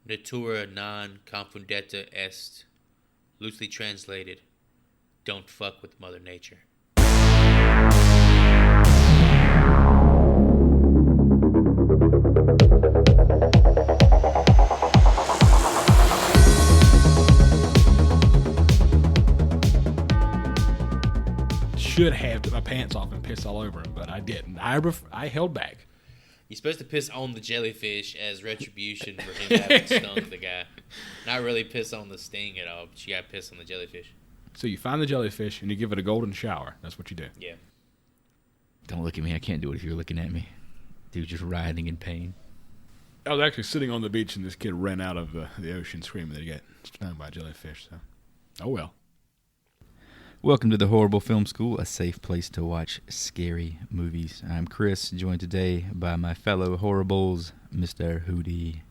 Natura non confundeta est. Loosely translated, don't fuck with Mother Nature. Should have took my pants off and pissed all over him, but I didn't. I held back. You're supposed to piss on the jellyfish as retribution for him having stung the guy. Not really piss on the sting at all, but you gotta piss on the jellyfish. So you find the jellyfish and you give it a golden shower. That's what you do. Yeah. Don't look at me. I can't do it if you're looking at me. Dude, just writhing in pain. I was actually sitting on the beach and this kid ran out of the ocean screaming that he got stung by a jellyfish. So, oh well. Welcome to the Horrible Film School, a safe place to watch scary movies. I'm Chris, joined today by my fellow HorrorBulls, Mr. Hootie.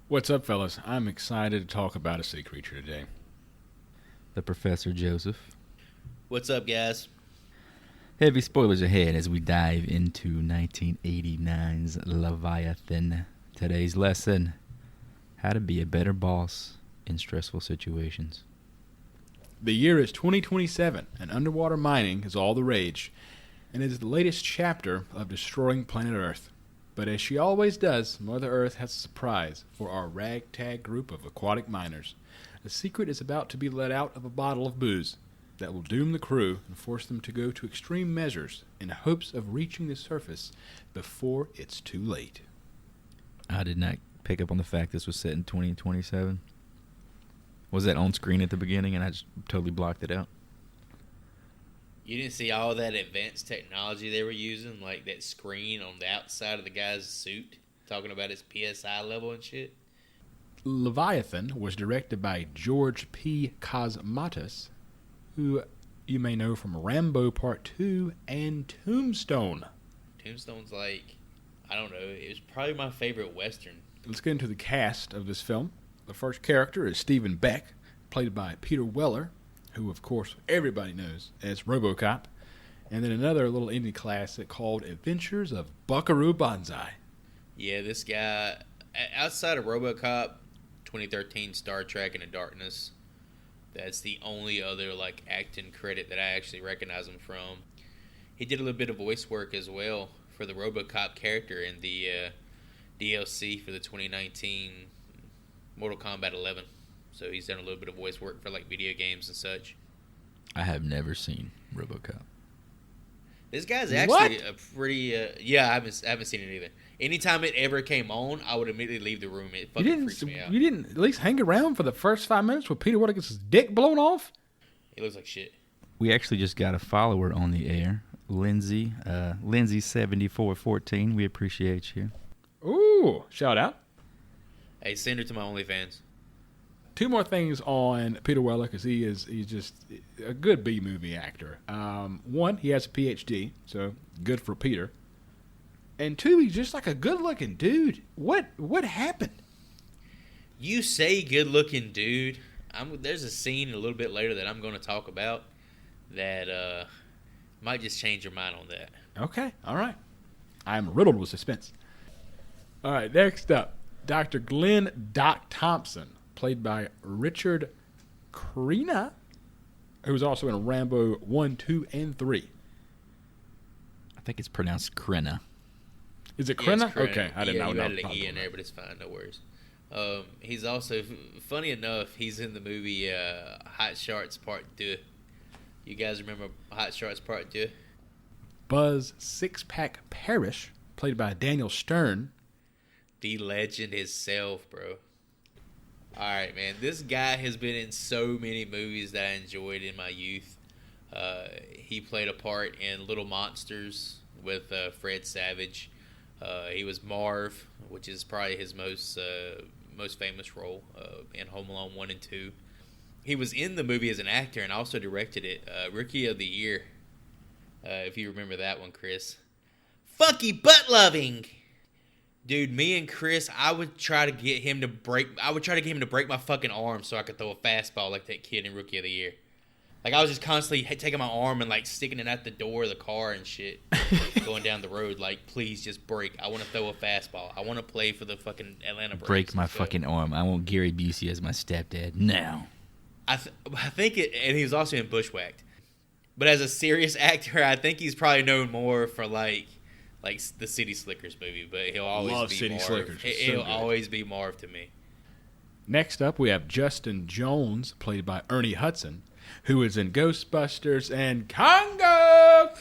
What's up, fellas? I'm excited to talk about a sea creature today. The Professor Joseph. What's up, guys? Heavy spoilers ahead as we dive into 1989's Leviathan. Today's lesson, how to be a better boss in stressful situations. The year is 2027, and underwater mining is all the rage, and it is the latest chapter of destroying planet Earth. But as she always does, Mother Earth has a surprise for our ragtag group of aquatic miners. A secret is about to be let out of a bottle of booze that will doom the crew and force them to go to extreme measures in hopes of reaching the surface before it's too late. I did not pick up on the fact this was set in 2027. Was that on screen at the beginning and I just totally blocked it out? You didn't see all that advanced technology they were using, like that screen on the outside of the guy's suit, talking about his PSI level and shit? Leviathan was directed by George P. Cosmatos, who you may know from Rambo Part 2 and Tombstone. Tombstone's like, I don't know, it was probably my favorite Western. Let's get into the cast of this film. The first character is Stephen Beck, played by Peter Weller, who, of course, everybody knows as RoboCop. And then another little indie classic called Adventures of Buckaroo Banzai. Yeah, this guy, outside of RoboCop, 2013 Star Trek Into Darkness, that's the only other like acting credit that I actually recognize him from. He did a little bit of voice work as well for the RoboCop character in the DLC for the 2019 Mortal Kombat 11. So he's done a little bit of voice work for like video games and such. I have never seen RoboCop. This guy's actually a pretty I haven't seen it either. Anytime it ever came on, I would immediately leave the room. It fucking freaks me out. You didn't at least hang around for the first 5 minutes where Peter Weller gets his dick blown off? He looks like shit. We actually just got a follower on the air, Lindsay. Lindsay7414. We appreciate you. Ooh, shout out. Hey, send her to my OnlyFans. 2 more things on Peter Weller, because he's just a good B-movie actor. 1, he has a PhD, so good for Peter. And 2, he's just like a good-looking dude. What happened? You say good-looking dude. There's a scene a little bit later that I'm going to talk about that might just change your mind on that. Okay, all right. I'm riddled with suspense. All right, next up, Dr. Glenn Doc Thompson, played by Richard Crenna, who was also in Rambo 1, 2, and 3. I think it's pronounced Crenna. Is it Crenna? Yeah, it's Crenna. Okay, I didn't know. You added an E in there, but it's fine. No worries. He's also, funny enough, he's in the movie Hot Shots Part 2. You guys remember Hot Shots Part 2? Buzz Sixpack Parrish, played by Daniel Stern. The legend himself, bro. Alright, man. This guy has been in so many movies that I enjoyed in my youth. He played a part in Little Monsters with Fred Savage. He was Marv, which is probably his most famous role in Home Alone 1 and 2. He was in the movie as an actor and also directed it. Rookie of the Year, if you remember that one, Chris. Fucky butt loving! Dude, me and Chris, I would try to get him to break my fucking arm so I could throw a fastball like that kid in Rookie of the Year. Like, I was just constantly taking my arm and, like, sticking it at the door of the car and shit, going down the road. Like, please just break. I want to throw a fastball. I want to play for the fucking Atlanta Braves. Break my fucking arm. I want Gary Busey as my stepdad now. I think it, and he was also in Bushwhacked. But as a serious actor, I think he's probably known more for, like the City Slickers movie. But he'll always Love be City Marv. Slickers. He'll always be Marv to me. Next up, we have Justin Jones, played by Ernie Hudson, who is in Ghostbusters and Congo.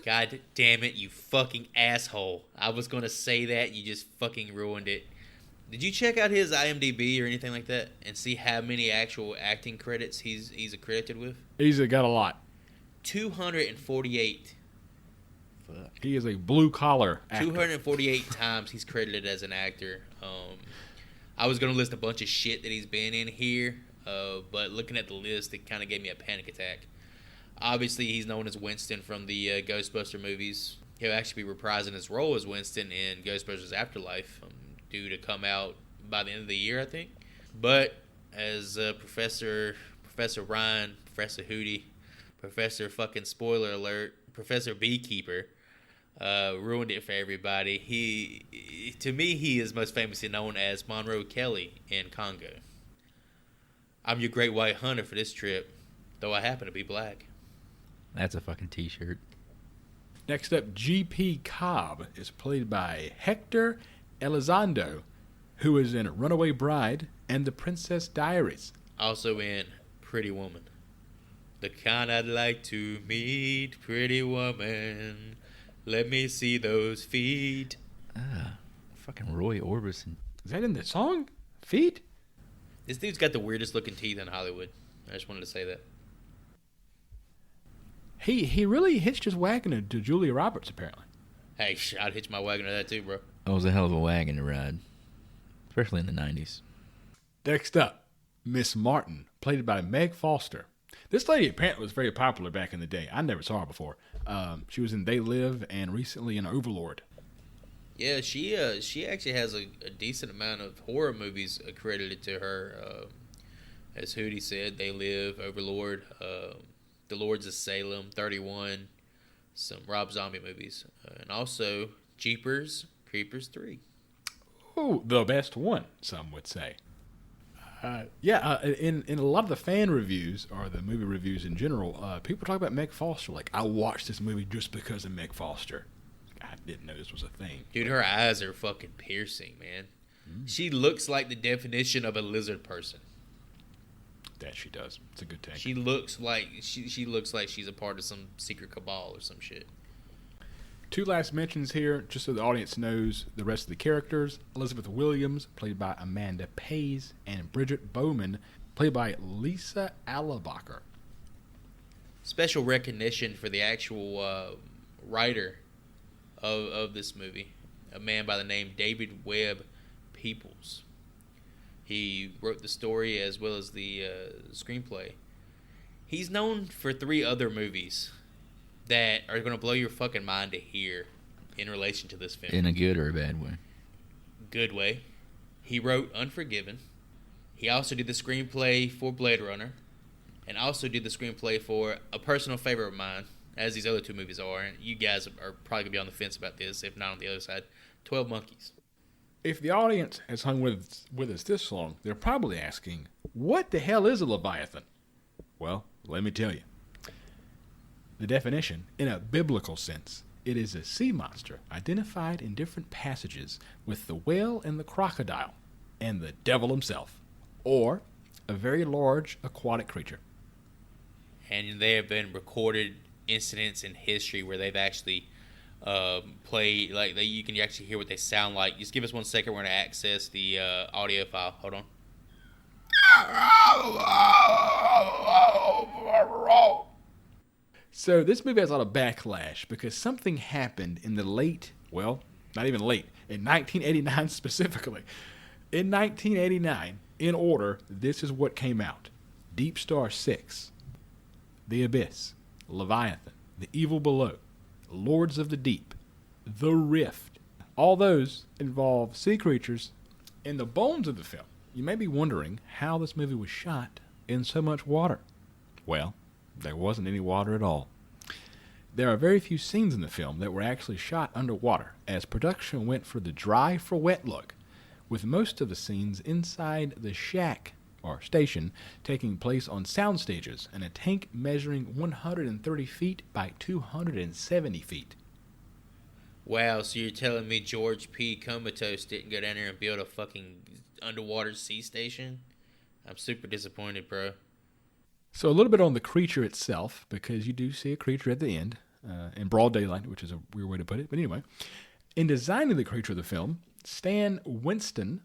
God damn it, you fucking asshole. I was going to say that. You just fucking ruined it. Did you check out his IMDb or anything like that and see how many actual acting credits he's accredited with? He's got a lot. 248. Fuck. He is a blue-collar actor. 248 times he's credited as an actor. I was going to list a bunch of shit that he's been in here, but looking at the list, it kind of gave me a panic attack. Obviously, he's known as Winston from the Ghostbuster movies. He'll actually be reprising his role as Winston in Ghostbusters Afterlife, due to come out by the end of the year, I think. But as Professor Ryan, Professor Hootie, Professor fucking spoiler alert, Professor Beekeeper ruined it for everybody. To me, he is most famously known as Monroe Kelly in Congo. I'm your great white hunter for this trip, though I happen to be black. That's a fucking t-shirt. Next up, G.P. Cobb is played by Hector Elizondo, who is in Runaway Bride and The Princess Diaries. Also in Pretty Woman. The kind I'd like to meet, pretty woman. Let me see those feet. Fucking Roy Orbison. Is that in the song? Feet? This dude's got the weirdest looking teeth in Hollywood. I just wanted to say that. He really hitched his wagon to Julia Roberts, apparently. Hey, I'd hitch my wagon to that too, bro. That was a hell of a wagon to ride. Especially in the 90s. Next up, Miss Martin, played by Meg Foster. This lady apparently was very popular back in the day. I never saw her before. She was in They Live and recently in Overlord. Yeah, she actually has a decent amount of horror movies accredited to her. As Hootie said, They Live, Overlord, The Lords of Salem, 31, some Rob Zombie movies, and also Jeepers Creepers 3. Ooh, the best one, some would say. In a lot of the fan reviews, or the movie reviews in general, people talk about Meg Foster. Like, I watched this movie just because of Meg Foster. I didn't know this was a thing. Dude, her eyes are fucking piercing, man. She looks like the definition of a lizard person. That she does. It's a good take. She looks like she looks like she's a part of some secret cabal or some shit. Two last mentions here, just so the audience knows the rest of the characters. Elizabeth Williams, played by Amanda Pays, and Bridget Bowman, played by Lisa Alabacher. Special recognition for the actual writer of this movie, a man by the name David Webb Peoples. He wrote the story as well as the screenplay. He's known for 3 other movies that are going to blow your fucking mind to hear in relation to this film. In a good or a bad way? Good way. He wrote Unforgiven. He also did the screenplay for Blade Runner, and also did the screenplay for a personal favorite of mine, as these other 2 movies are. And you guys are probably going to be on the fence about this, if not on the other side. 12 Monkeys. If the audience has hung with us this long, they're probably asking, what the hell is a Leviathan? Well, let me tell you. The definition, in a biblical sense, it is a sea monster identified in different passages with the whale and the crocodile and the devil himself, or a very large aquatic creature. And there have been recorded incidents in history where they've actually play, like, you can actually hear what they sound like. Just give us 1 second. We're going to access the audio file. Hold on. So this movie has a lot of backlash because something happened in the late, well, not even late, in 1989 specifically. In 1989, in order, this is what came out. Deep Star 6, The Abyss, Leviathan, The Evil Below, Lords of the Deep, The Rift. All those involve sea creatures in the bones of the film. You may be wondering how this movie was shot in so much water. Well, There wasn't any water at all. There are very few scenes in the film that were actually shot underwater, as production went for the dry for wet look, with most of the scenes inside the shack or station taking place on sound stages and a tank measuring 130 feet by 270 feet. Wow, so you're telling me George P. Comatose didn't go down there and build a fucking underwater sea station? I'm super disappointed, bro. So a little bit on the creature itself, because you do see a creature at the end, in broad daylight, which is a weird way to put it. But anyway, in designing the creature of the film, Stan Winston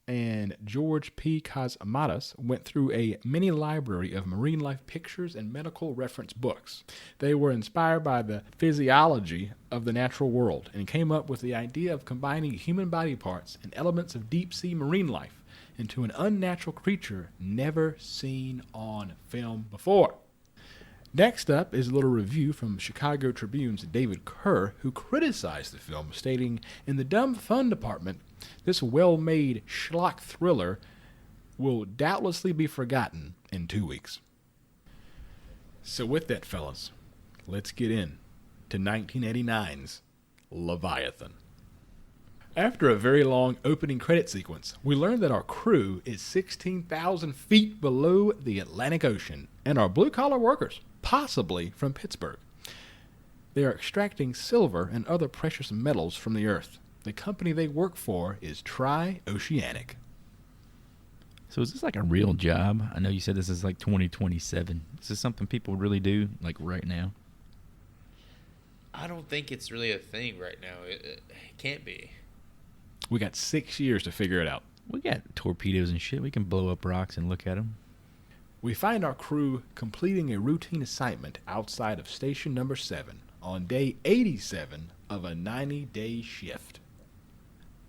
and George P. Cosmatos went through a mini library of marine life pictures and medical reference books. They were inspired by the physiology of the natural world and came up with the idea of combining human body parts and elements of deep-sea marine life into an unnatural creature never seen on film before. Next up is a little review from Chicago Tribune's David Kerr, who criticized the film, stating, "In the dumb fun department, this well-made schlock thriller will doubtlessly be forgotten in 2 weeks." So with that, fellas, let's get in to 1989's Leviathan. After a very long opening credit sequence, we learn that our crew is 16,000 feet below the Atlantic Ocean and are blue-collar workers, possibly from Pittsburgh. They are extracting silver and other precious metals from the earth. The company they work for is Tri-Oceanic. So is this like a real job? I know you said this is like 2027. Is this something people really do like right now? I don't think it's really a thing right now. It can't be. We got 6 years to figure it out. We got torpedoes and shit. We can blow up rocks and look at them. We find our crew completing a routine assignment outside of station number 7 on day 87 of a 90-day shift.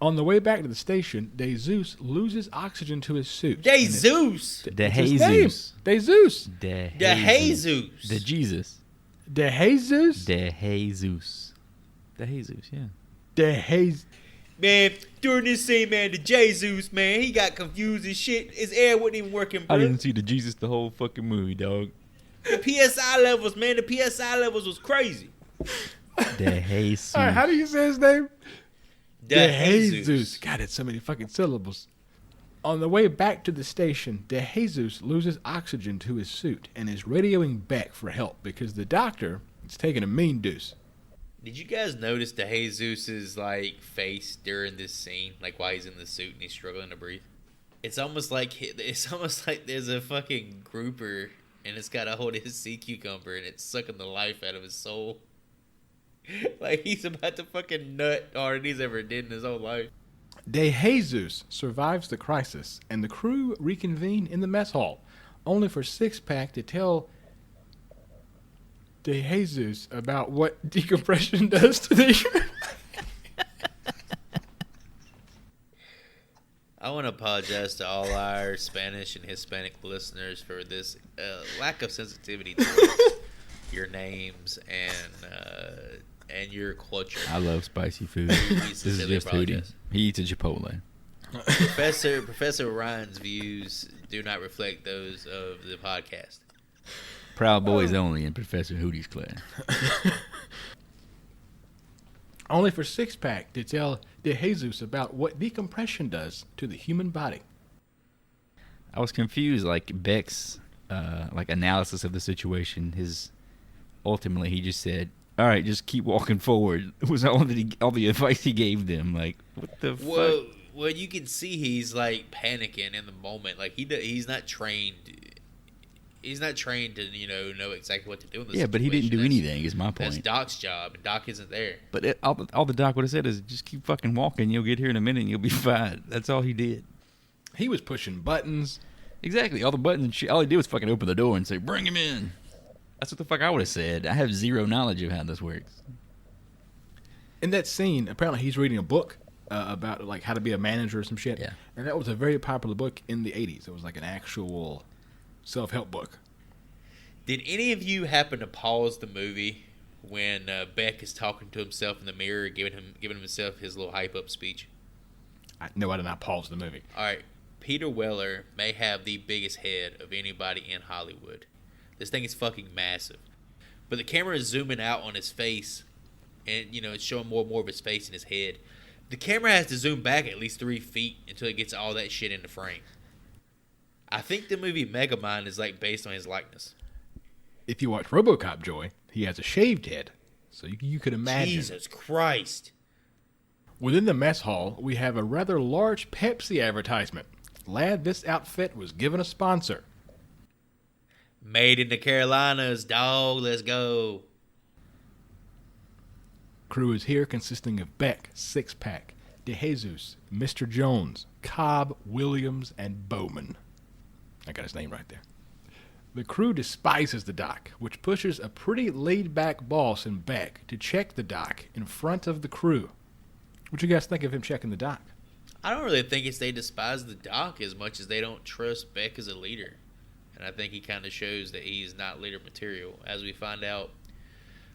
On the way back to the station, DeZeus loses oxygen to his suit. DeZeus! DeJesus. DeZeus! DeJesus! DeJesus. DeJesus? DeJesus. DeJesus, yeah. DeJesus. Man, during this scene, man, the Jesus, man, he got confused and shit. His air wasn't even working, bro. I didn't see the Jesus the whole fucking movie, dog. The PSI levels, man, the PSI levels was crazy. DeJesus. All right, how do you say his name? DeJesus. God, it's so many fucking syllables. On the way back to the station, DeJesus loses oxygen to his suit and is radioing back for help because the doctor is taking a mean deuce. Did you guys notice DeJesus's like face during this scene, like while he's in the suit and he's struggling to breathe? It's almost like there's a fucking grouper and it's got a hold of his sea cucumber and it's sucking the life out of his soul. Like he's about to fucking nut harder than he's ever did in his whole life. DeJesus survives the crisis and the crew reconvene in the mess hall, only for Six-Pack to tell DeJesus about what decompression does to the I want to apologize to all our Spanish and Hispanic listeners for this lack of sensitivity towards your names and your culture. I love spicy food. This is just Hootie. He eats a Chipotle. Professor Ryan's views do not reflect those of the podcast. Proud Boys only in Professor Hootie's class. Only for Six-Pack to tell DeJesus about what decompression does to the human body. I was confused, like Beck's analysis of the situation. Ultimately he just said, "All right, just keep walking forward." It was all the advice he gave them. Like, what the fuck? Well, you can see he's like panicking in the moment. Like he's not trained. He's not trained to know exactly what to do in this situation. But he didn't do anything. Is my point. That's Doc's job, and Doc isn't there. But all the Doc would have said is, "Just keep fucking walking. You'll get here in a minute, and you'll be fine." That's all he did. He was pushing buttons. Exactly. All the buttons and shit. All he did was fucking open the door and say, "Bring him in." That's what the fuck I would have said. I have zero knowledge of how this works. In that scene, apparently he's reading a book about like how to be a manager or some shit. Yeah. And that was a very popular book in the 80s. It was like an actual self-help book. Did any of you happen to pause the movie when Beck is talking to himself in the mirror, giving himself his little hype-up speech? No, I did not pause the movie. All right. Peter Weller may have the biggest head of anybody in Hollywood, This thing is fucking massive. But the camera is zooming out on his face, and it's showing more and more of his face and his head. The camera has to zoom back at least 3 feet until it gets all that shit in the frame. I think the movie Megamind is based on his likeness. If you watch RoboCop, Joy, he has a shaved head, so you could imagine. Jesus Christ. Within the mess hall, we have a rather large Pepsi advertisement. Glad this outfit was given a sponsor. Made in the Carolinas, dog. Let's go. Crew is here consisting of Beck, Six-Pack, DeJesus, Mr. Jones, Cobb, Williams, and Bowman. I got his name right there. The crew despises the doc, which pushes a pretty laid-back boss in Beck to check the doc in front of the crew. What you guys think of him checking the doc? I don't really think they despise the doc as much as they don't trust Beck as a leader. And I think he kind of shows that he's not leader material. As we find out,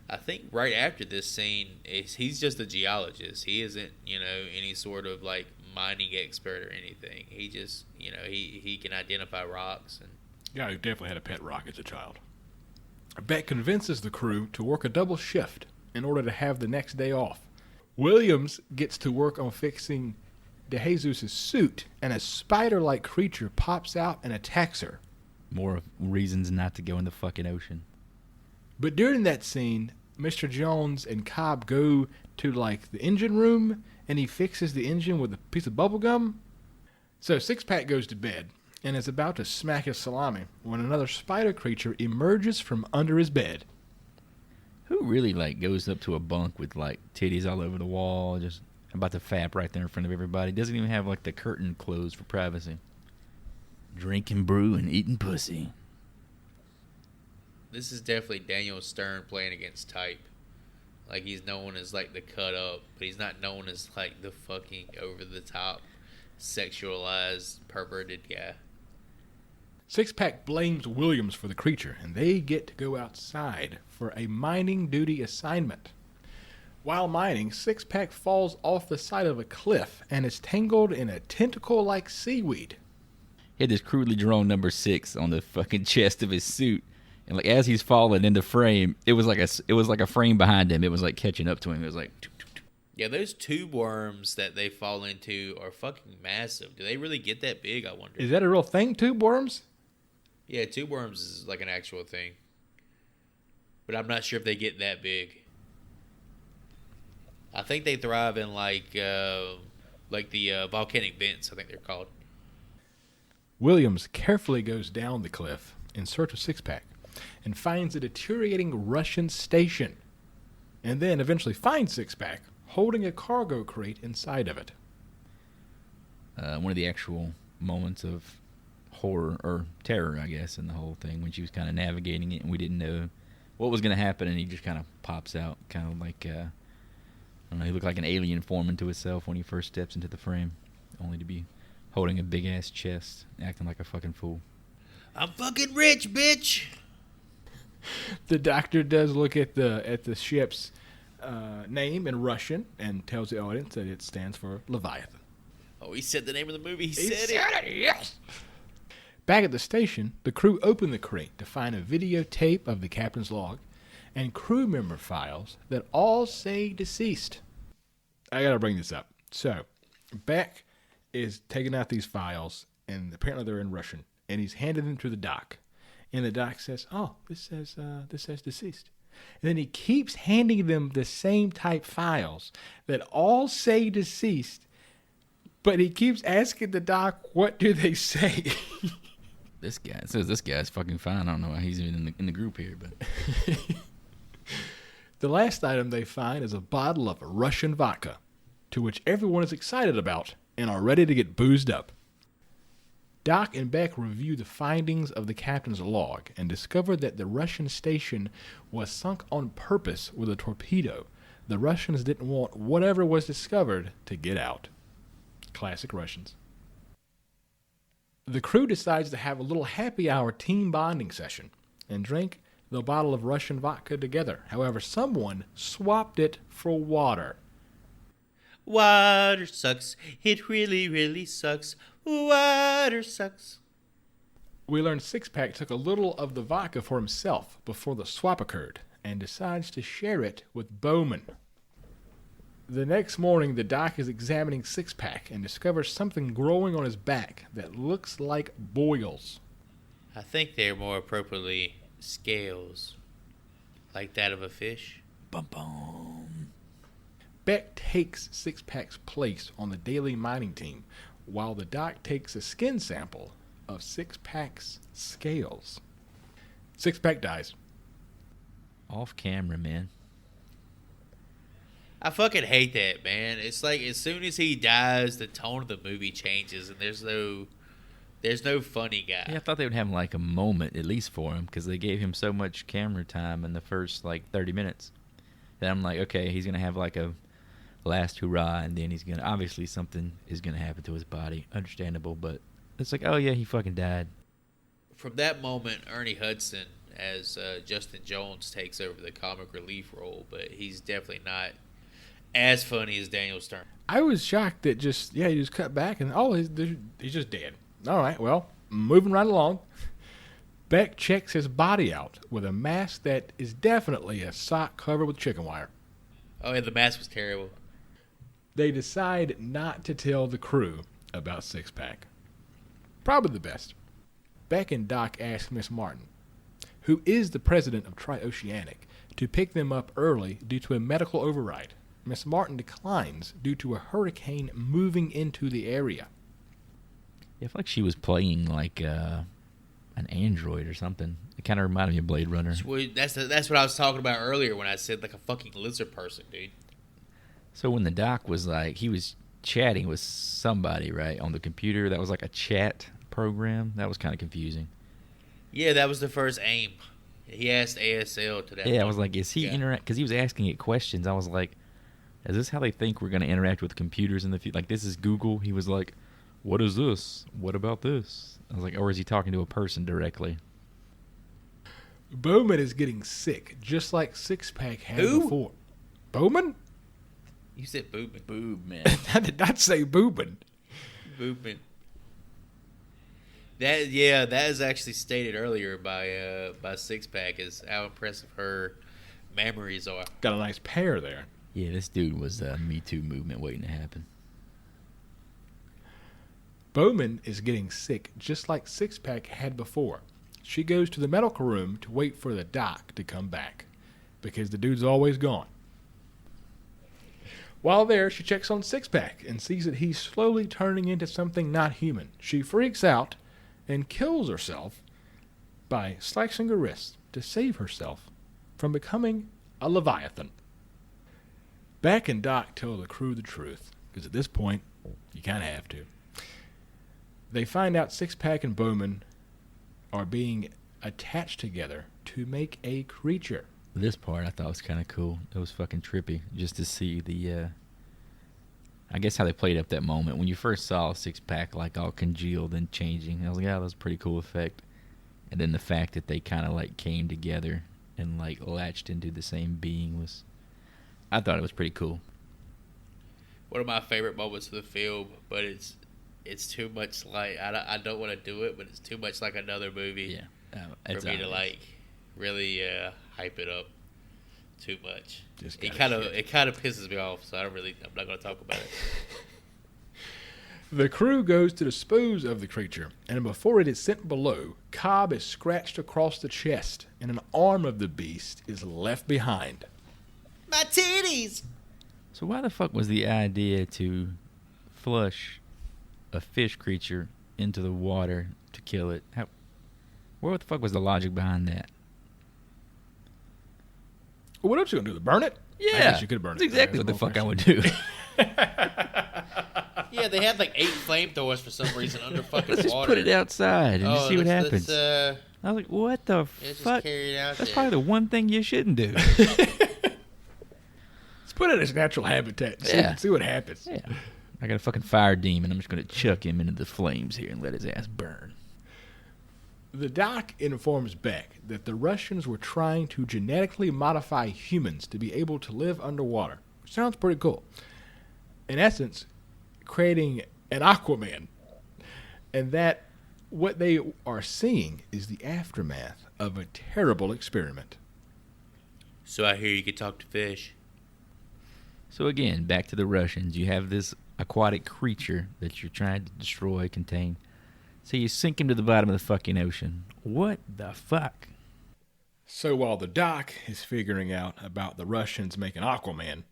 I think right after this scene, he's just a geologist. He isn't, any sort of mining expert or anything. He just, he can identify rocks. And yeah, he definitely had a pet rock as a child. Beck convinces the crew to work a double shift in order to have the next day off. Williams gets to work on fixing DeJesus' suit, and a spider-like creature pops out and attacks her. More reasons not to go in the fucking ocean. But during that scene, Mr. Jones and Cobb go to the engine room, and he fixes the engine with a piece of bubble gum. So Six-Pack goes to bed and is about to smack his salami when another spider creature emerges from under his bed. Who really goes up to a bunk with titties all over the wall, just about to fap right there in front of everybody? Doesn't even have the curtain closed for privacy. Drinking brew and eating pussy. this is definitely Daniel Stern playing against type. He's known as the cut up, but he's not known as the fucking over the top, sexualized, perverted guy. Six-Pack blames Williams for the creature, and they get to go outside for a mining duty assignment. While mining, Six-Pack falls off the side of a cliff and is tangled in a tentacle-like seaweed. He had this crudely drawn number 6 on the fucking chest of his suit, and as he's falling into frame, it was like a frame behind him. It was catching up to him. It was like. Yeah, those tube worms that they fall into are fucking massive. Do they really get that big? I wonder. Is that a real thing, tube worms? Yeah, tube worms is an actual thing, but I'm not sure if they get that big. I think they thrive in the volcanic vents. I think they're called. Williams carefully goes down the cliff in search of Six-Pack and finds a deteriorating Russian station, and then eventually finds Six-Pack holding a cargo crate inside of it. One of the actual moments of horror or terror, I guess, in the whole thing, when she was kind of navigating it and we didn't know what was going to happen, and he just kind of pops out, kind of I don't know, he looked like an alien form into itself when he first steps into the frame, only to be holding a big-ass chest, acting like a fucking fool. I'm fucking rich, bitch! The doctor does look at the ship's name in Russian and tells the audience that it stands for Leviathan. Oh, he said the name of the movie. He said it. Yes! Back at the station, the crew open the crate to find a videotape of the captain's log and crew member files that all say deceased. I gotta bring this up. So, Beck is taking out these files, and apparently they're in Russian, and he's handing them to the doc. And the doc says, "Oh, this says deceased." And then he keeps handing them the same type files that all say deceased, but he keeps asking the doc, "What do they say?" This guy says this guy's fucking fine. I don't know why he's even in the group here, but The last item they find is a bottle of Russian vodka, to which everyone is excited about and are ready to get boozed up. Doc and Beck review the findings of the captain's log and discover that the Russian station was sunk on purpose with a torpedo. The Russians didn't want whatever was discovered to get out. Classic Russians. The crew decides to have a little happy hour team bonding session and drink the bottle of Russian vodka together. However, someone swapped it for water. Water sucks. It really, really sucks. Water sucks. We learn Six-Pack took a little of the vodka for himself before the swap occurred and decides to share it with Bowman. The next morning, the doc is examining Six-Pack and discovers something growing on his back that looks like boils. I think they're more appropriately scales, like that of a fish. Bum bum. Beck takes Six-Pack's place on the daily mining team, while the doc takes a skin sample of Six-Pack's scales. Six-Pack dies. Off camera, man. I fucking hate that, man. It's like as soon as he dies, the tone of the movie changes, and there's no funny guy. Yeah, I thought they would have like a moment at least for him because they gave him so much camera time in the first like 30 minutes. That I'm like, okay, he's gonna have like a last hurrah, and then he's gonna obviously something is gonna happen to his body. Understandable, but it's like, oh yeah, he fucking died. From that moment, Ernie Hudson as Justin Jones takes over the comic relief role, but he's definitely not as funny as Daniel Stern. I was shocked that he just cut back and he's just dead. All right, well, moving right along. Beck checks his body out with a mask that is definitely a sock covered with chicken wire. Oh, yeah, the mask was terrible. They decide not to tell the crew about Six-Pack. Probably the best. Beck and Doc ask Miss Martin, who is the president of Tri-Oceanic, to pick them up early due to a medical override. Miss Martin declines due to a hurricane moving into the area. Yeah, I feel like she was playing like an android or something. It kind of reminded me of Blade Runner. That's what I was talking about earlier when I said like a fucking lizard person, dude. So when the doc was like, he was chatting with somebody, right, on the computer, that was like a chat program. That was kind of confusing. Yeah, that was the first aim. He asked ASL to that. Yeah, I was like, is he interact? Because he was asking it questions. I was like, is this how they think we're going to interact with computers in the future? Like, this is Google. He was like, what is this? What about this? I was like, or is he talking to a person directly? Bowman is getting sick, just like Six-Pack had Who? before. Bowman? You said Boobin. Boob, man. I did not say Boobin. Boobin. That is actually stated earlier by Six-Pack is how impressive her memories are. Got a nice pair there. Yeah, this dude was a Me Too movement waiting to happen. Bowman is getting sick just like Six-Pack had before. She goes to the medical room to wait for the doc to come back because the dude's always gone. While there, she checks on Six-Pack and sees that he's slowly turning into something not human. She freaks out and kills herself by slicing her wrist to save herself from becoming a Leviathan. Beck and Doc tell the crew the truth, because at this point, you kind of have to. They find out Six-Pack and Bowman are being attached together to make a creature. This part I thought was kind of cool. It was fucking trippy just to see the, I guess how they played up that moment. When you first saw Six-Pack like all congealed and changing, I was like, yeah, that was a pretty cool effect. And then the fact that they kind of like came together and like latched into the same being was, I thought it was pretty cool. One of my favorite moments of the film, but it's too much like I don't want to do it, but it's too much like another movie. Yeah, for me to like really hype it up too much. It kind of pisses me off, so I'm not going to talk about it. The crew goes to dispose of the creature, and before it is sent below, Cobb is scratched across the chest, and an arm of the beast is left behind. My titties! So why the fuck was the idea to flush a fish creature into the water to kill it? What the fuck was the logic behind that? Well, what else you gonna do? Burn it? Yeah, I guess you could burn it. That's exactly what the fuck I would do. Yeah, they had like 8 flamethrowers for some reason under fucking Let's just water. put it outside and just see what happens. I I was like, what the just fuck? carry it out That's there. probably the one thing you shouldn't do. Let's put it in its natural habitat and see what happens. Yeah. I got a fucking fire demon. I'm just going to chuck him into the flames here and let his ass burn. The doc informs Beck that the Russians were trying to genetically modify humans to be able to live underwater. Which sounds pretty cool. In essence, creating an Aquaman. And that What they are seeing is the aftermath of a terrible experiment. So I hear you can talk to fish. So again, back to the Russians. You have this aquatic creature that you're trying to destroy, contain. So you sink him to the bottom of the fucking ocean. What the fuck? So while the Doc is figuring out about the Russians making Aquaman,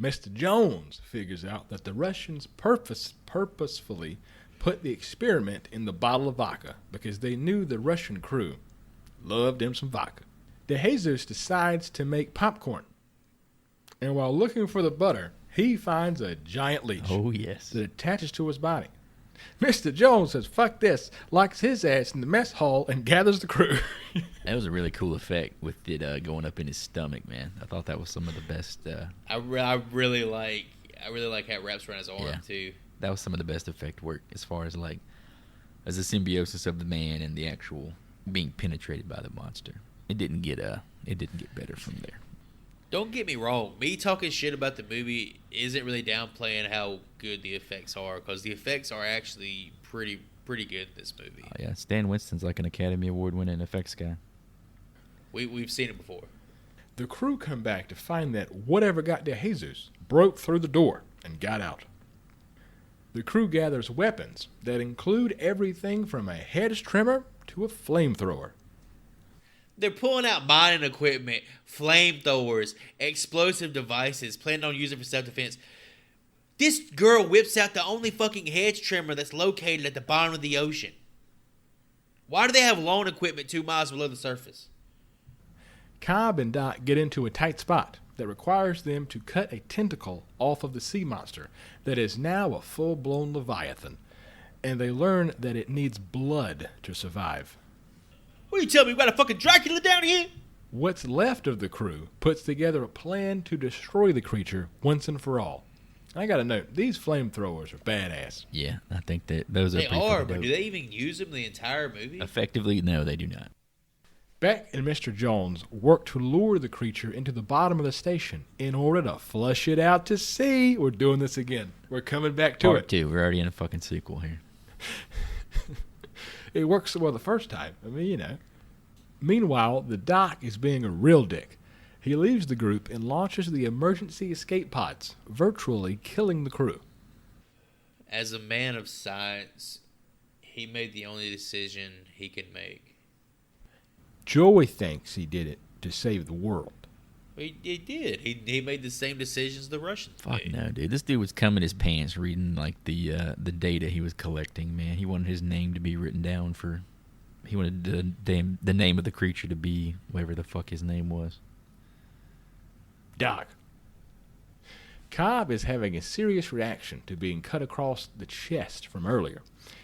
Mr. Jones figures out that the Russians purposefully put the experiment in the bottle of vodka because they knew the Russian crew loved him some vodka. De Jesus decides to make popcorn. And while looking for the butter, he finds a giant leech Oh, yes. that attaches to his body. Mr. Jones says, fuck this, locks his ass in the mess hall, and gathers the crew. That was a really cool effect with it going up in his stomach, man. I thought that was some of the best. I really like how it wraps around his arm too. That was some of the best effect work as far as as the symbiosis of the man and the actual being penetrated by the monster. It didn't get better from there. Don't get me wrong. Me talking shit about the movie isn't really downplaying how good the effects are, because the effects are actually pretty good in this movie. Oh, yeah, Stan Winston's like an Academy Award-winning effects guy. We've seen it before. The crew come back to find that whatever got De Jesus broke through the door and got out. The crew gathers weapons that include everything from a hedge trimmer to a flamethrower. They're pulling out mining equipment, flamethrowers, explosive devices, planning on using for self-defense. This girl whips out the only fucking hedge trimmer that's located at the bottom of the ocean. Why do they have lawn equipment 2 miles below the surface? Cobb and Doc get into a tight spot that requires them to cut a tentacle off of the sea monster that is now a full-blown Leviathan, and they learn that it needs blood to survive. What are you telling me? We got a fucking Dracula down here? What's left of the crew puts together a plan to destroy the creature once and for all. I gotta note, these flamethrowers are badass. Yeah, I think that those are They pretty are, fucking but dope. do they even use them the entire movie? Effectively, no, they do not. Beck and Mr. Jones work to lure the creature into the bottom of the station in order to flush it out to sea. We're doing this again. We're coming back to Part it. 2. We're already in a fucking sequel here. It worked so well the first time. I mean, you know. Meanwhile, the Doc is being a real dick. He leaves the group and launches the emergency escape pods, virtually killing the crew. As a man of science, he made the only decision he could make. Joey thinks he did it to save the world. He did. He made the same decisions the Russians Fuck made. no, dude. This dude was coming his pants reading the data he was collecting, man. He wanted his name to be written down for... He wanted the name of the creature to be whatever the fuck his name was. Doc. Cobb is having a serious reaction to being cut across the chest from earlier.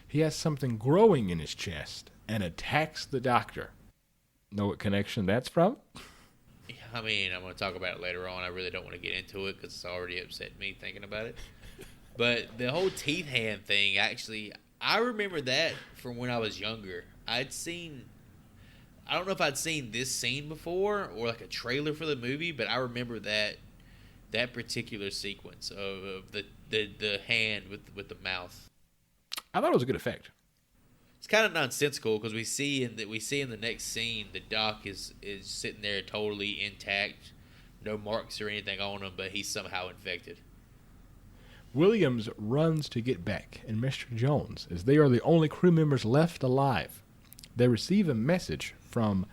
He has something growing in his chest and attacks the doctor. Know what connection that's from? I mean, I'm going to talk about it later on. I really don't want to get into it because it's already upset me thinking about it. But the whole teeth hand thing, actually, I remember that from when I was younger. I don't know if I'd seen this scene before or like a trailer for the movie, but I remember that particular sequence of the hand with the mouth. I thought it was a good effect. It's kind of nonsensical because we see in the next scene the Doc is sitting there totally intact, no marks or anything on him, but he's somehow infected. Williams runs to get Beck and Mr. Jones, as they are the only crew members left alive. They receive a message from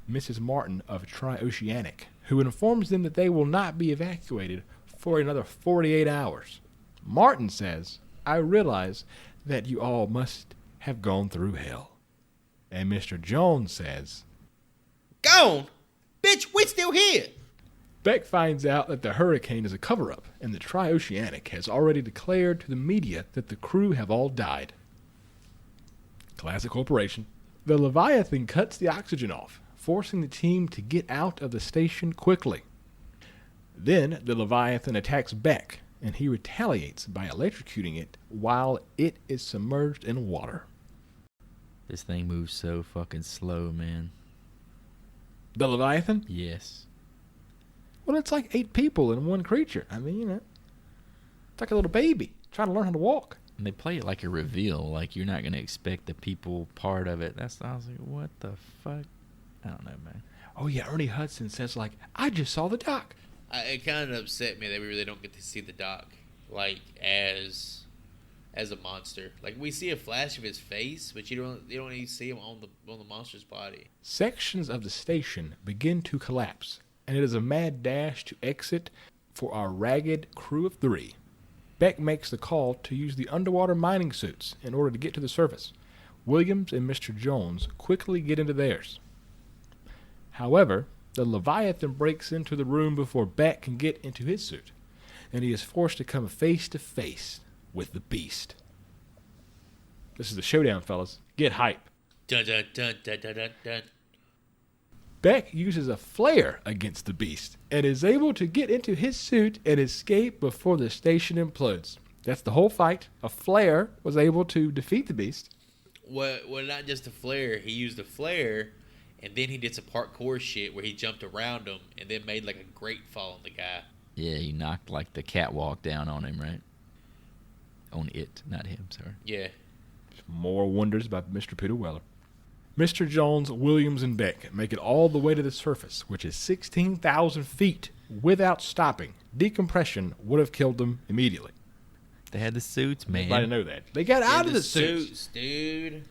Mrs. Martin of Tri-Oceanic, who informs them that they will not be evacuated for another 48 hours. Martin says, "I realize that you all must have gone through hell." And Mr. Jones says, Gone? Bitch, we still here! Beck finds out that the hurricane is a cover-up, and the Tri-Oceanic has already declared to the media that the crew have all died. Classic corporation. The Leviathan cuts the oxygen off, forcing the team to get out of the station quickly. Then the Leviathan attacks Beck, and he retaliates by electrocuting it while it is submerged in water. This thing moves so fucking slow, man. The Leviathan? Yes. Well, it's like 8 people in one creature. I mean, you know, it's like a little baby trying to learn how to walk. And they play it like a reveal. Like, you're not going to expect the people part of it. I was like, what the fuck? I don't know, man. Oh, yeah, Ernie Hudson says, like, I just saw the doc. It kind of upset me that we really don't get to see the Doc, like, as a monster. Like, we see a flash of his face, but you don't even see him on the monster's body. Sections of the station begin to collapse, and it is a mad dash to exit for our ragged crew of 3. Beck makes the call to use the underwater mining suits in order to get to the surface. Williams and Mr. Jones quickly get into theirs. However, the Leviathan breaks into the room before Beck can get into his suit, and he is forced to come face to face with the beast. This is the showdown, fellas. Get hype. Dun dun dun dun dun dun dun. Beck uses a flare against the beast and is able to get into his suit and escape before the station implodes. That's the whole fight. A flare was able to defeat the beast. Well, not just a flare. He used a flare, and then he did some parkour shit where he jumped around him and then made like a grate fall on the guy. Yeah, he knocked like the catwalk down on him, right? On it, not him, sorry. Yeah. More wonders by Mr. Peter Weller. Mr. Jones, Williams, and Beck make it all the way to the surface, which is 16,000 feet, without stopping. Decompression would have killed them immediately. They had the suits, man. I didn't know that. They got out of the suits. Dude.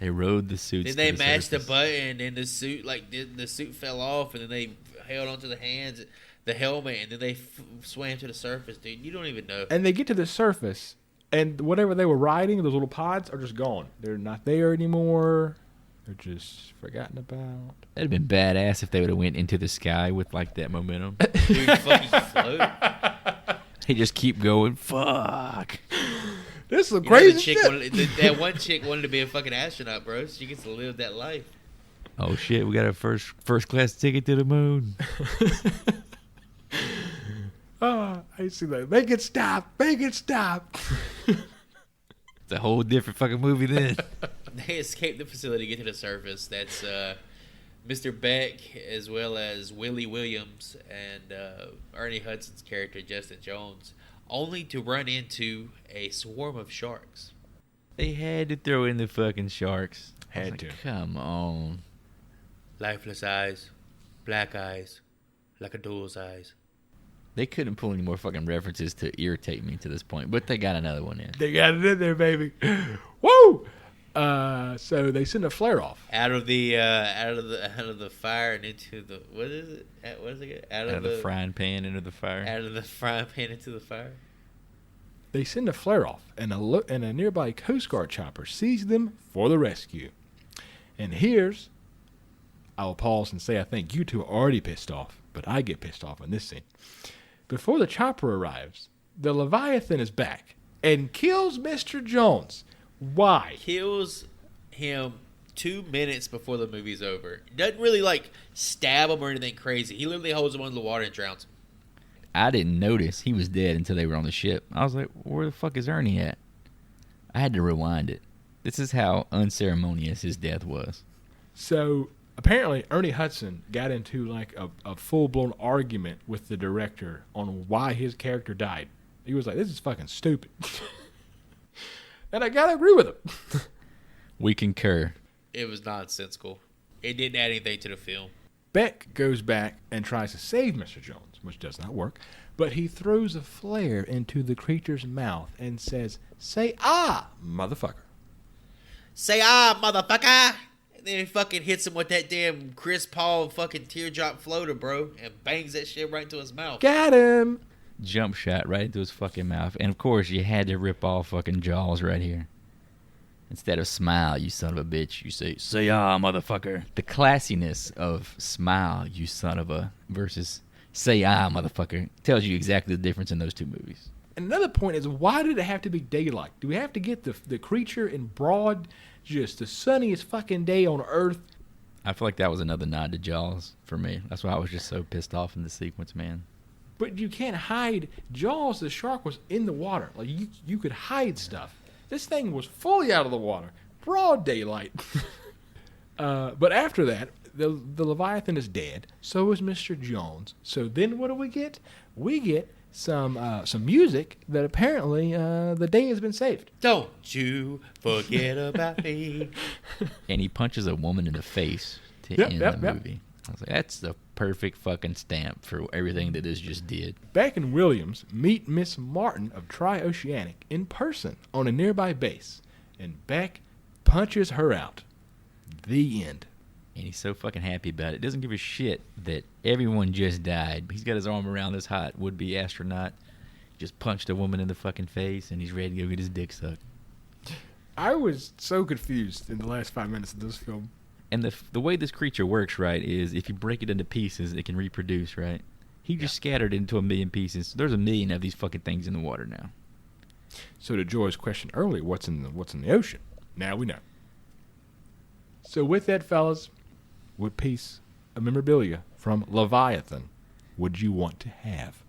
They rode the suits. Then they mashed the button, and the suit, the suit fell off, and then they held onto the hands, the helmet, and then they swam to the surface, dude. You don't even know. And they get to the surface, and whatever they were riding, those little pods, are just gone. They're not there anymore. They're just forgotten about. That'd have been badass if they would have went into the sky with like that momentum. Dude, fucking float. He just keep going. Fuck. This is crazy shit. That one chick wanted to be a fucking astronaut, bro. She gets to live that life. Oh shit! We got a first class ticket to the moon. Oh, I see that. Make it stop. Make it stop. It's a whole different fucking movie then. They escape the facility, get to the surface. That's Mr. Beck, as well as Willie Williams and Ernie Hudson's character, Justin Jones, only to run into a swarm of sharks. They had to throw in the fucking sharks. Had to. Come on. Lifeless eyes, black eyes, like a doll's eyes. They couldn't pull any more fucking references to irritate me to this point, but they got another one in. They got it in there, baby. Woo! So they send a flare off out of the fire and into the what is it? What is it? Out of the frying pan into the fire. Out of the frying pan into the fire. They send a flare off, and a nearby Coast Guard chopper sees them for the rescue. And here's, I'll pause and say I think you two are already pissed off, but I get pissed off in this scene. Before the chopper arrives, the Leviathan is back and kills Mr. Jones. Why? Kills him 2 minutes before the movie's over. Doesn't really stab him or anything crazy. He literally holds him under the water and drowns him. I didn't notice he was dead until they were on the ship. I was like, where the fuck is Ernie at? I had to rewind it. This is how unceremonious his death was. So apparently Ernie Hudson got into a full-blown argument with the director on why his character died. He was like, this is fucking stupid. And I gotta agree with him. We concur. It was nonsensical. It didn't add anything to the film. Beck goes back and tries to save Mr. Jones, which does not work, but he throws a flare into the creature's mouth and says, say ah, motherfucker. Say ah, motherfucker! And then he fucking hits him with that damn Chris Paul fucking teardrop floater, bro, and bangs that shit right into his mouth. Got him! Jump shot right into his fucking mouth. And of course, you had to rip off fucking Jaws right here. Instead of smile, you son of a bitch, you say ah, motherfucker. The classiness of smile, you son of a, versus say ah, motherfucker, tells you exactly the difference in those two movies. And another point is, why did it have to be daylight? Do we have to get the creature in broad, just the sunniest fucking day on Earth? I feel like that was another nod to Jaws for me. That's why I was just so pissed off in the sequence, man. But you can't hide. Jaws, the shark, was in the water. Like, you could hide stuff. This thing was fully out of the water. Broad daylight. But after that, the Leviathan is dead. So is Mr. Jones. So then what do? We get some music that apparently the day has been saved. Don't you forget about me. And he punches a woman in the face to end the movie. I was like, that's the perfect fucking stamp for everything that this just did. Beck and Williams meet Miss Martin of Tri-Oceanic in person on a nearby base, and Beck punches her out. The end. And he's so fucking happy about it. Doesn't give a shit that everyone just died. He's got his arm around this hot would-be astronaut. Just punched a woman in the fucking face, and he's ready to go get his dick sucked. I was so confused in the last 5 minutes of this film. And the way this creature works, right, is if you break it into pieces, it can reproduce, right? He just scattered it into a million pieces. There's a million of these fucking things in the water now. So to Joy's question earlier, what's in the ocean? Now we know. So with that, fellas, what piece of memorabilia from Leviathan would you want to have?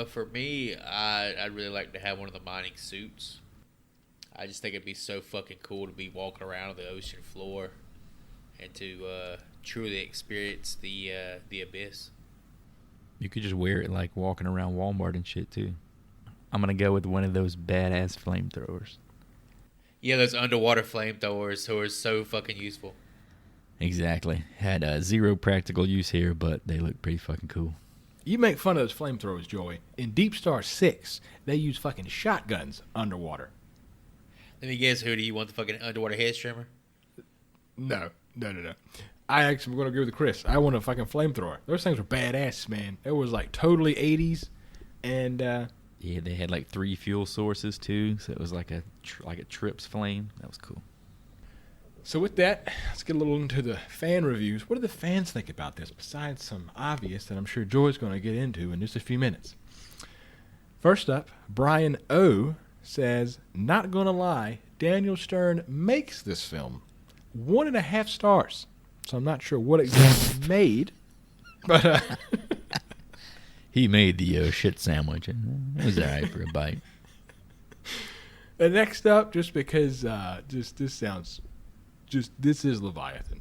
For me, I'd really like to have one of the mining suits. I just think it'd be so fucking cool to be walking around on the ocean floor and to truly experience the abyss. You could just wear it like walking around Walmart and shit too. I'm gonna go with one of those badass flamethrowers. Yeah, those underwater flamethrowers who are so fucking useful. Exactly. Had zero practical use here, but they look pretty fucking cool. You make fun of those flamethrowers, Joey. In Deep Star 6, they use fucking shotguns underwater. Let me guess, who do you want, the fucking underwater head trimmer? No. I actually am going to agree with Chris. I want a fucking flamethrower. Those things were badass, man. It was like totally 80s. And, yeah, they had like 3 fuel sources too, so it was like a Trips flame. That was cool. So with that, let's get a little into the fan reviews. What do the fans think about this, besides some obvious that I'm sure Joy's going to get into in just a few minutes? First up, Brian O. says, not going to lie, Daniel Stern makes this film 1.5 stars. So I'm not sure what exactly made, but he made the shit sandwich. It was alright for a bite. And next up, just because this is Leviathan.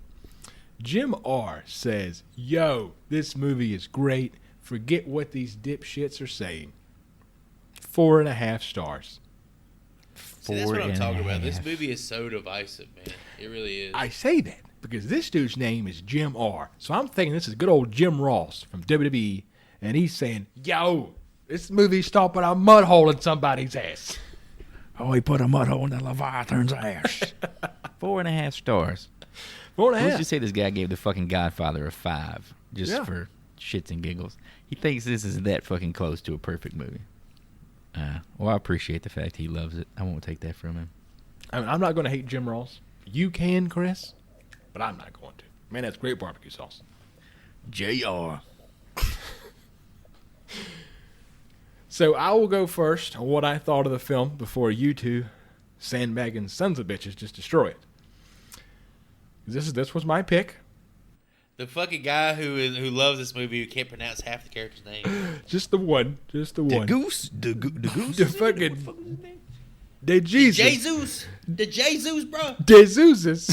Jim R. says, yo, this movie is great. Forget what these dipshits are saying. 4.5 stars. See, that's what I'm talking about. This movie is so divisive, man. It really is. I say that because this dude's name is Jim R. So I'm thinking this is good old Jim Ross from WWE, and he's saying, yo, this movie's stomping a mud hole in somebody's ass. Oh, he put a mud hole in the Leviathan's ass. 4.5 stars. 4.5. Let's just say this guy gave the fucking Godfather a 5, just for shits and giggles. He thinks this is that fucking close to a perfect movie. Well, I appreciate the fact he loves it. I won't take that from him. I mean, I'm not going to hate Jim Ross. You can, Chris, but I'm not going to. Man, that's great barbecue sauce. JR. So I will go first on what I thought of the film before you two sandbagging sons of bitches just destroy it. This was my pick. The fucking guy who loves this movie who can't pronounce half the character's name. Just the one. The goose. The goose. The fucking. De Jesus. The Jesus, bro. Jesus.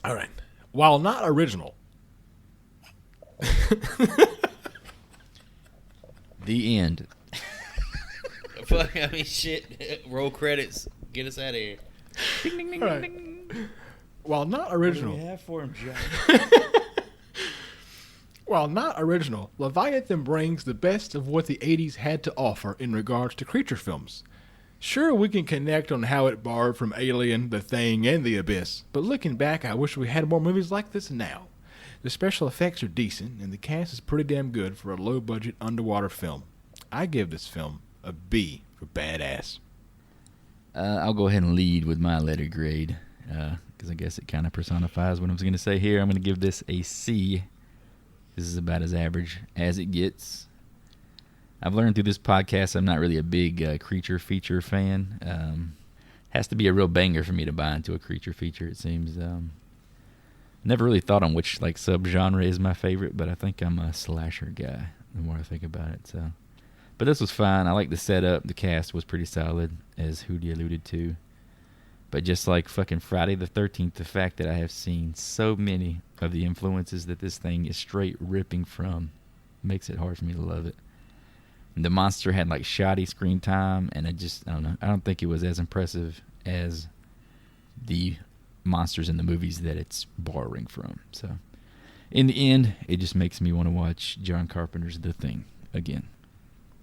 All right. While not original. The end. Fuck, I mean, shit. Roll credits. Get us out of here. Ding, ding, ding, All right. ding. While not original. What do we have for him, John? While not original, Leviathan brings the best of what the 80s had to offer in regards to creature films. Sure, we can connect on how it borrowed from Alien, The Thing, and The Abyss, but looking back, I wish we had more movies like this now. The special effects are decent, and the cast is pretty damn good for a low-budget underwater film. I give this film a B for badass. I'll go ahead and lead with my letter grade, because I guess it kind of personifies what I was going to say here. I'm going to give this a C. This is about as average as it gets. I've learned through this podcast I'm not really a big creature feature fan. Has to be a real banger for me to buy into a creature feature, it seems. Never really thought on which like subgenre is my favorite, but I think I'm a slasher guy the more I think about it. So, but this was fine. I like the setup. The cast was pretty solid, as Hootie alluded to. But just like fucking Friday the 13th, the fact that I have seen so many of the influences that this thing is straight ripping from makes it hard for me to love it. And the monster had like shoddy screen time, and I don't know. I don't think it was as impressive as the monsters in the movies that it's borrowing from. So, in the end, it just makes me want to watch John Carpenter's The Thing again.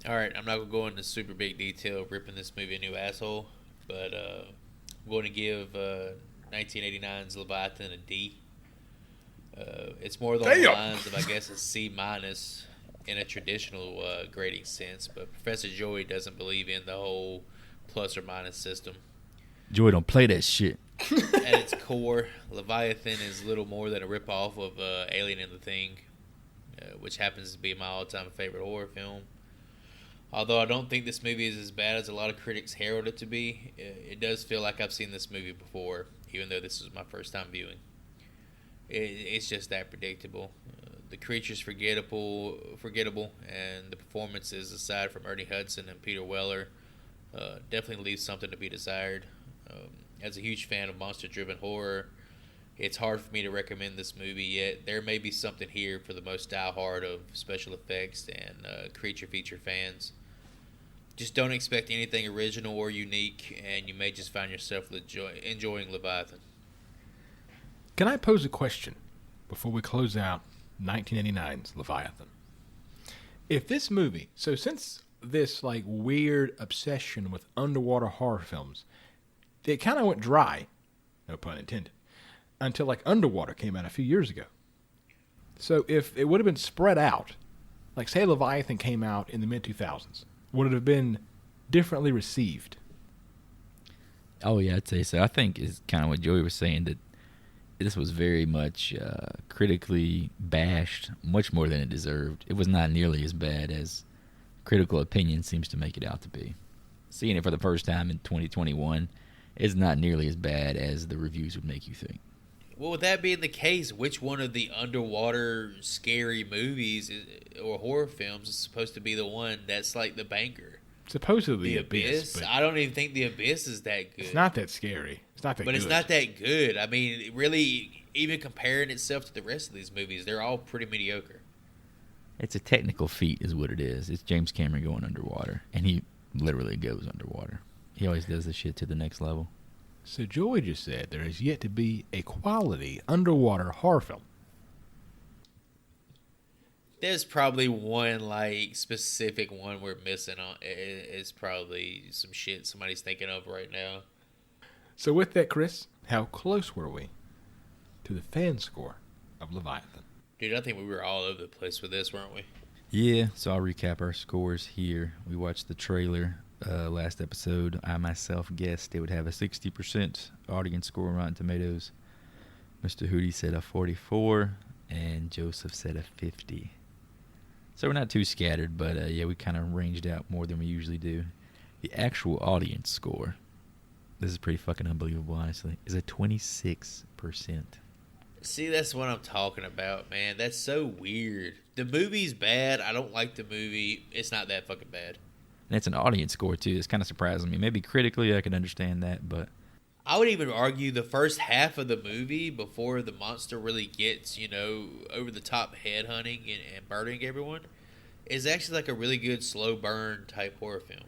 All right, I'm not going to go into super big detail ripping this movie a new asshole, but I'm going to give 1989's Leviathan a D. It's more along the lines of, I guess, a C- in a traditional grading sense, but Professor Joey doesn't believe in the whole plus or minus system. Joey don't play that shit. At its core, Leviathan is little more than a ripoff of Alien and the Thing, which happens to be my all-time favorite horror film. Although I don't think this movie is as bad as a lot of critics herald it to be, it does feel like I've seen this movie before, even though this was my first time viewing. It's just that predictable. The creature's forgettable, and the performances, aside from Ernie Hudson and Peter Weller, definitely leaves something to be desired. As a huge fan of monster-driven horror, it's hard for me to recommend this movie, yet there may be something here for the most die-hard of special effects and creature feature fans. Just don't expect anything original or unique, and you may just find yourself enjoying Leviathan. Can I pose a question before we close out 1989's Leviathan? If this movie, so since this like weird obsession with underwater horror films, it kind of went dry, no pun intended, until like Underwater came out a few years ago. So if it would have been spread out, like say Leviathan came out in the mid-2000s, would it have been differently received? Oh, yeah, I'd say so. I think it's kind of what Joey was saying, that this was very much critically bashed, much more than it deserved. It was not nearly as bad as critical opinion seems to make it out to be. Seeing it for the first time in 2021 is not nearly as bad as the reviews would make you think. Well, with that being the case, which one of the underwater scary movies or horror films is supposed to be the one that's like the banker? Supposedly The Abyss? I don't even think The Abyss is that good. It's not that scary. It's not that good. But it's not that good. I mean, really, even comparing itself to the rest of these movies, they're all pretty mediocre. It's a technical feat is what it is. It's James Cameron going underwater, and he literally goes underwater. He always does this shit to the next level. So Joey just said there is yet to be a quality underwater horror film. There's probably one like specific one we're missing on. It's probably some shit somebody's thinking of right now. So with that, Chris, how close were we to the fan score of Leviathan? Dude, I think we were all over the place with this, weren't we? Yeah, so I'll recap our scores here. We watched the trailer last episode. I myself guessed it would have a 60% audience score on Rotten Tomatoes. Mr. Hootie said a 44, and Joseph said a 50. So we're not too scattered, but yeah, we kind of ranged out more than we usually do. The actual audience score, this is pretty fucking unbelievable, honestly, is a 26%. See, that's what I'm talking about, man. That's so weird. The movie's bad. I don't like the movie. It's not that fucking bad. And it's an audience score, too. It's kind of surprising me. Maybe critically I can understand that, but I would even argue the first half of the movie, before the monster really gets, over the top head hunting and murdering everyone, is actually like a really good slow burn type horror film.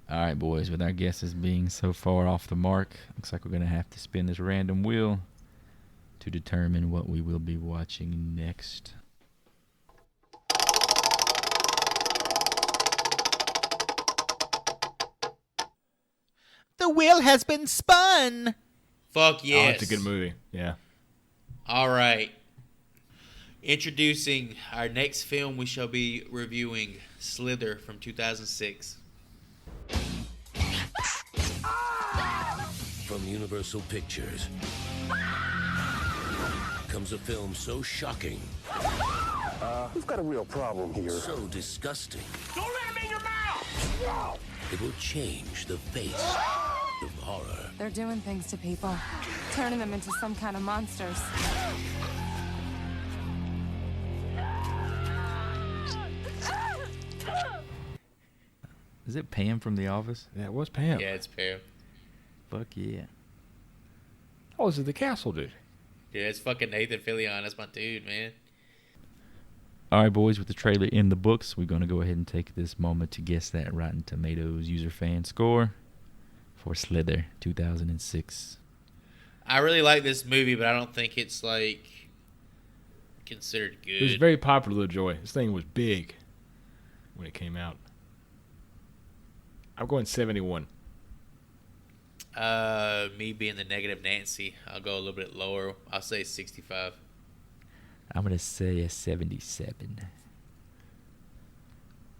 All right, boys, with our guesses being so far off the mark, looks like we're going to have to spin this random wheel to determine what we will be watching next. The wheel has been spun. Fuck yes. Oh, it's a good movie. Yeah. All right. Introducing our next film we shall be reviewing, Slither from 2006. From Universal Pictures comes a film so shocking, We've got a real problem here. so disgusting, Don't let him in your mouth! it will change the face of horror. They're doing things to people, turning them into some kind of monsters. Is it Pam from The Office? Yeah, it was Pam. Yeah, it's Pam. Fuck yeah. Oh, is it the castle dude? Yeah, it's fucking Nathan Fillion. That's my dude, man. All right, boys, with the trailer in the books, we're going to go ahead and take this moment to guess that Rotten Tomatoes user fan score for Slither 2006. I really like this movie, but I don't think it's like considered good. It was very popular, Joy. This thing was big when it came out. I'm going 71. Me being the negative Nancy, I'll go a little bit lower. I'll say 65. I'm going to say a 77.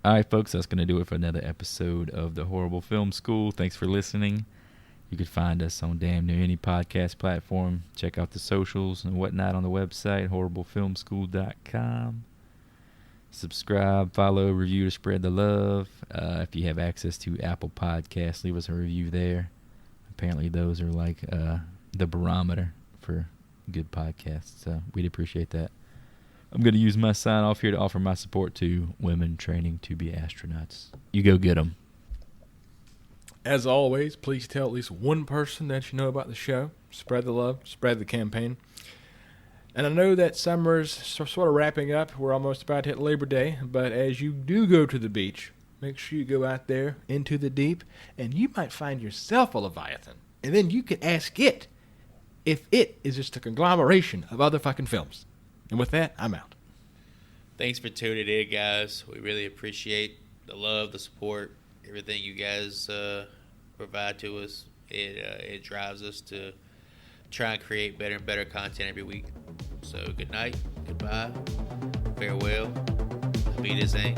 All right, folks, that's going to do it for another episode of the Horrible Film School. Thanks for listening. You can find us on damn near any podcast platform. Check out the socials and whatnot on the website, horriblefilmschool.com. Subscribe, follow, review to spread the love. If you have access to Apple Podcasts, leave us a review there. Apparently those are like the barometer for good podcasts, so we'd appreciate that. I'm going to use my sign off here to offer my support to women training to be astronauts. You go get them. As always, please tell at least one person that you know about the show. Spread the love, spread the campaign. And I know that summer's sort of wrapping up. We're almost about to hit Labor Day. But as you do go to the beach, make sure you go out there into the deep, and you might find yourself a Leviathan. And then you can ask it if it is just a conglomeration of other fucking films. And with that, I'm out. Thanks for tuning in, guys. We really appreciate the love, the support, everything you guys provide to us. It drives us to try and create better and better content every week. So good night, goodbye, farewell, Auf Wiedersehen.